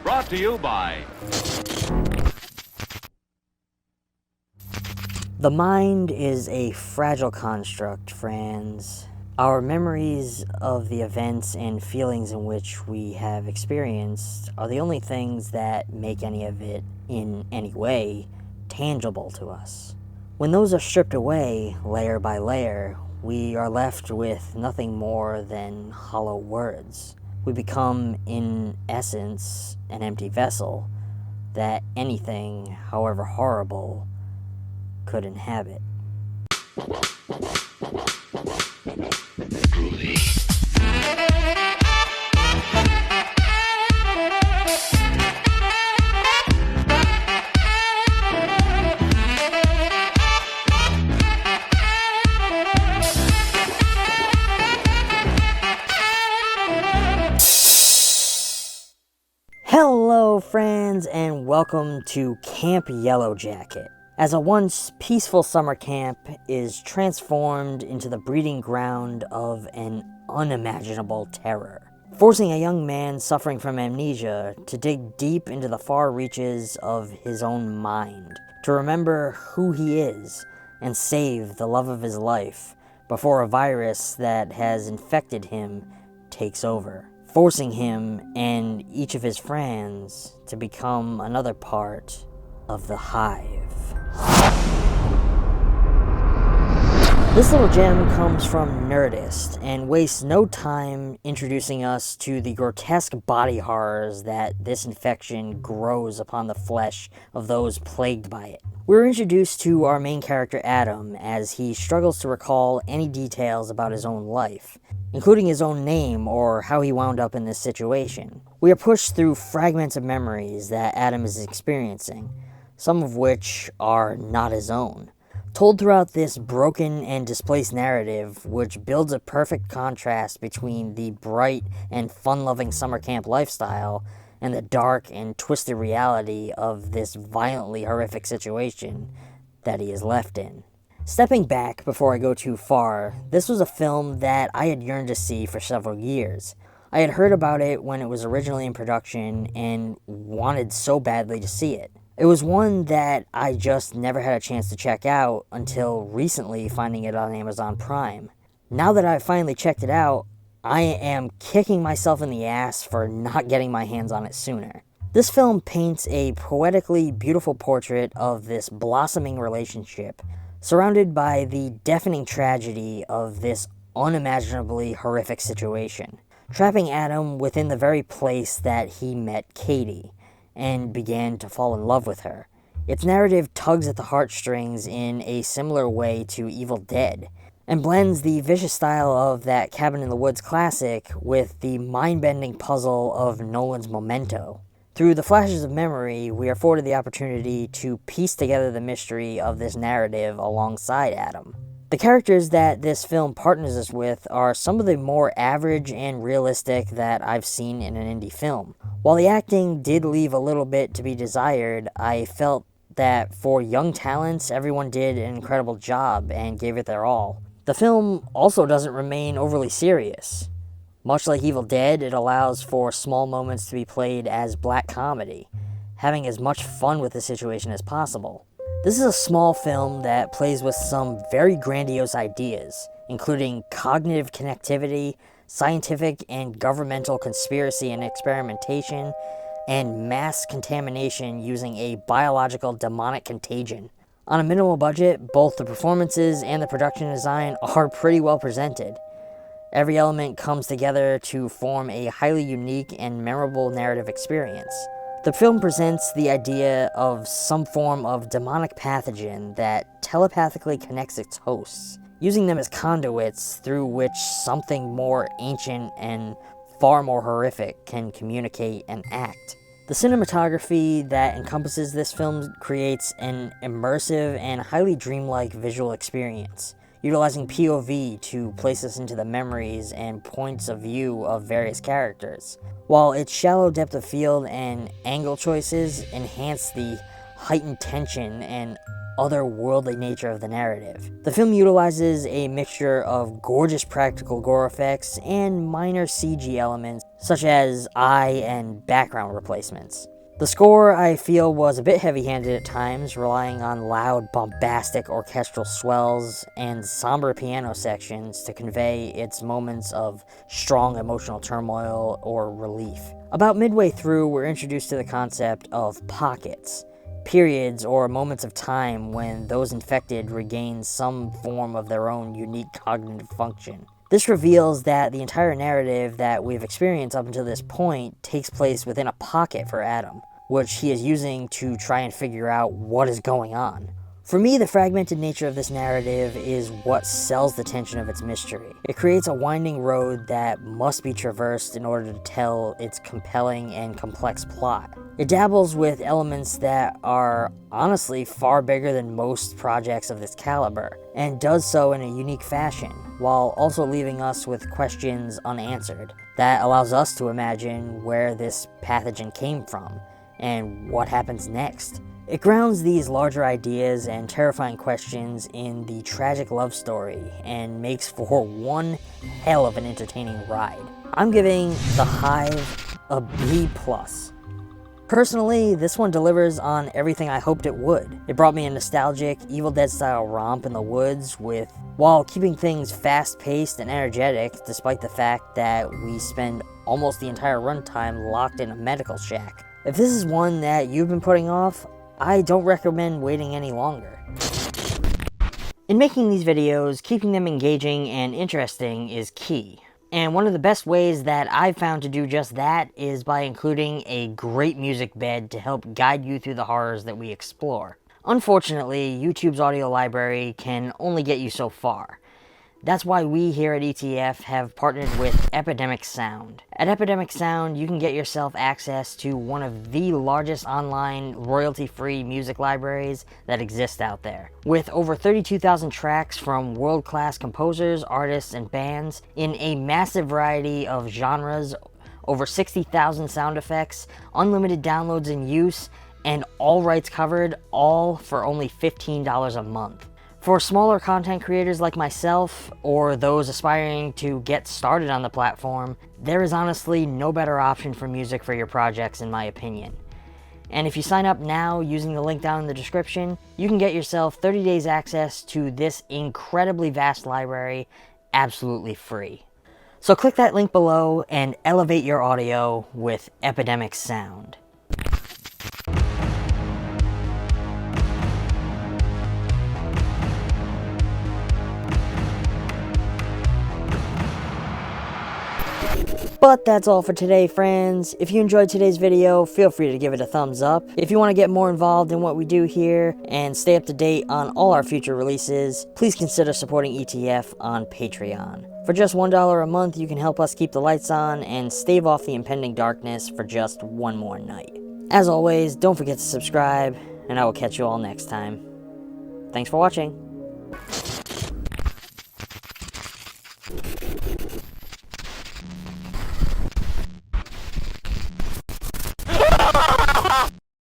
Brought to you by... The mind is a fragile construct, friends. Our memories of the events and feelings in which we have experienced are the only things that make any of it, in any way, tangible to us. When those are stripped away, layer by layer, we are left with nothing more than hollow words. We become, in essence, an empty vessel that anything, however horrible, could inhabit. Hello friends, and welcome to Camp Yellow Jacket. As a once peaceful summer camp is transformed into the breeding ground of an unimaginable terror, forcing a young man suffering from amnesia to dig deep into the far reaches of his own mind, to remember who he is and save the love of his life before a virus that has infected him takes over, forcing him and each of his friends to become another part of the Hive. This little gem comes from Nerdist and wastes no time introducing us to the grotesque body horrors that this infection grows upon the flesh of those plagued by it. We're introduced to our main character Adam as he struggles to recall any details about his own life, including his own name or how he wound up in this situation. We are pushed through fragments of memories that Adam is experiencing, some of which are not his own, told throughout this broken and displaced narrative, which builds a perfect contrast between the bright and fun-loving summer camp lifestyle and the dark and twisted reality of this violently horrific situation that he is left in. Stepping back before I go too far, this was a film that I had yearned to see for several years. I had heard about it when it was originally in production and wanted so badly to see it. It was one that I just never had a chance to check out until recently finding it on Amazon Prime. Now that I've finally checked it out, I am kicking myself in the ass for not getting my hands on it sooner. This film paints a poetically beautiful portrait of this blossoming relationship, surrounded by the deafening tragedy of this unimaginably horrific situation, trapping Adam within the very place that he met Katie and began to fall in love with her. Its narrative tugs at the heartstrings in a similar way to Evil Dead, and blends the vicious style of that Cabin in the Woods classic with the mind-bending puzzle of Nolan's Memento. Through the flashes of memory, we are afforded the opportunity to piece together the mystery of this narrative alongside Adam. The characters that this film partners us with are some of the more average and realistic that I've seen in an indie film. While the acting did leave a little bit to be desired, I felt that for young talents, everyone did an incredible job and gave it their all. The film also doesn't remain overly serious. Much like Evil Dead, it allows for small moments to be played as black comedy, having as much fun with the situation as possible. This is a small film that plays with some very grandiose ideas, including cognitive connectivity, scientific and governmental conspiracy and experimentation, and mass contamination using a biological demonic contagion. On a minimal budget, both the performances and the production design are pretty well presented. Every element comes together to form a highly unique and memorable narrative experience. The film presents the idea of some form of demonic pathogen that telepathically connects its hosts, using them as conduits through which something more ancient and far more horrific can communicate and act. The cinematography that encompasses this film creates an immersive and highly dreamlike visual experience, utilizing POV to place us into the memories and points of view of various characters, while its shallow depth of field and angle choices enhance the heightened tension and otherworldly nature of the narrative. The film utilizes a mixture of gorgeous practical gore effects and minor CG elements, such as eye and background replacements. The score, I feel, was a bit heavy-handed at times, relying on loud, bombastic orchestral swells and somber piano sections to convey its moments of strong emotional turmoil or relief. About midway through, we're introduced to the concept of pockets, periods or moments of time when those infected regain some form of their own unique cognitive function. This reveals that the entire narrative that we've experienced up until this point takes place within a pocket for Adam, which he is using to try and figure out what is going on. For me, the fragmented nature of this narrative is what sells the tension of its mystery. It creates a winding road that must be traversed in order to tell its compelling and complex plot. It dabbles with elements that are honestly far bigger than most projects of this caliber, and does so in a unique fashion, while also leaving us with questions unanswered. That allows us to imagine where this pathogen came from, and what happens next. It grounds these larger ideas and terrifying questions in the tragic love story, and makes for one hell of an entertaining ride. I'm giving The Hive a B+. Personally, this one delivers on everything I hoped it would. It brought me a nostalgic, Evil Dead-style romp in the woods while keeping things fast-paced and energetic, despite the fact that we spend almost the entire runtime locked in a medical shack. If this is one that you've been putting off, I don't recommend waiting any longer. In making these videos, keeping them engaging and interesting is key. And one of the best ways that I've found to do just that is by including a great music bed to help guide you through the horrors that we explore. Unfortunately, YouTube's audio library can only get you so far. That's why we here at ETF have partnered with Epidemic Sound. At Epidemic Sound, you can get yourself access to one of the largest online royalty-free music libraries that exist out there. With over 32,000 tracks from world-class composers, artists, and bands in a massive variety of genres, over 60,000 sound effects, unlimited downloads in use, and all rights covered, all for only $15 a month. For smaller content creators like myself, or those aspiring to get started on the platform, there is honestly no better option for music for your projects in my opinion. And if you sign up now using the link down in the description, you can get yourself 30 days access to this incredibly vast library absolutely free. So click that link below and elevate your audio with Epidemic Sound. But that's all for today, friends. If you enjoyed today's video, feel free to give it a thumbs up. If you want to get more involved in what we do here and stay up to date on all our future releases, please consider supporting ETF on Patreon. For just $1 a month, you can help us keep the lights on and stave off the impending darkness for just one more night. As always, don't forget to subscribe, and I will catch you all next time. Thanks for watching.